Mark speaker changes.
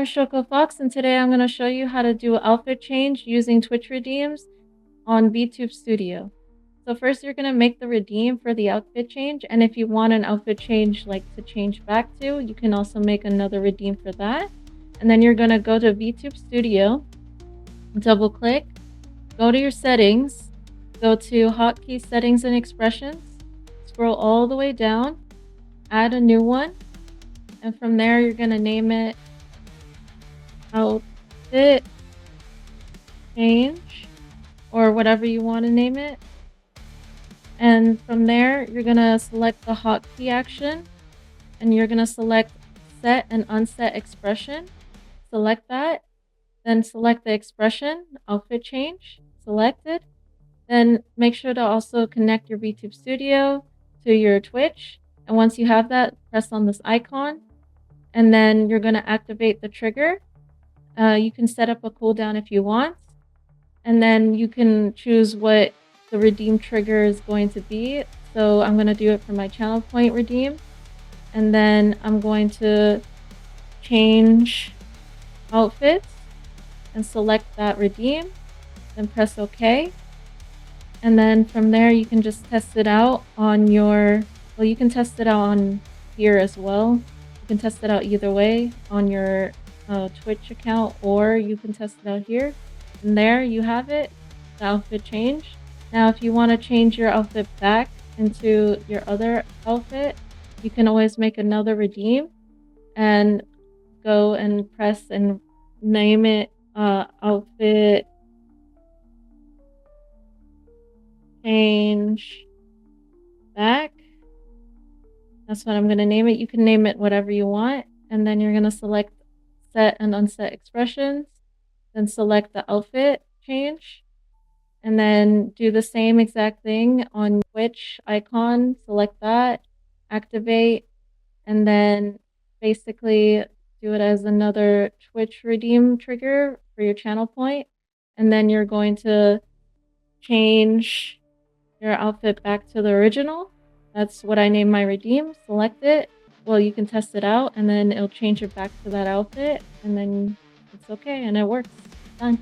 Speaker 1: Choco Fox, and today I'm going to show you how to do outfit change using Twitch redeems on VTube Studio. So first you're going to make the redeem for the outfit change, and if you want an outfit change like to change back to, you can also make another redeem for that. And then you're going to go to VTube Studio, double click, go to your settings, go to hotkey settings and expressions, scroll all the way down, add a new one, and from there you're going to name it outfit change or whatever you want to name it. And from there you're going to select the hotkey action and you're going to select set and unset expression. Select that, then select the expression outfit change, selected. Then make sure to also connect your VTube Studio to your Twitch, and once you have that, press on this icon and then you're going to activate the trigger. You can set up a cooldown if you want, and then you can choose what the redeem trigger is going to be. So I'm going to do it for my channel point redeem, and then I'm going to change outfits and select that redeem, then press OK. And then from there you can just test it out on your, well, you can test it out on here as well. You can test it out either way on your Twitch account, or you can test it out here. And there you have it, the outfit change. Now if you want to change your outfit back into your other outfit, you can always make another redeem and go and press and name it outfit change back. That's what I'm going to name it. You can name it whatever you want, and then you're going to select set and unset expressions, then select the outfit change, and then do the same exact thing on Twitch icon. Select that, activate, and then basically do it as another Twitch redeem trigger for your channel point. And then you're going to change your outfit back to the original. That's what I named my redeem. Select it. Well, you can test it out and then it'll change it back to that outfit, and then it's okay and it works. Done.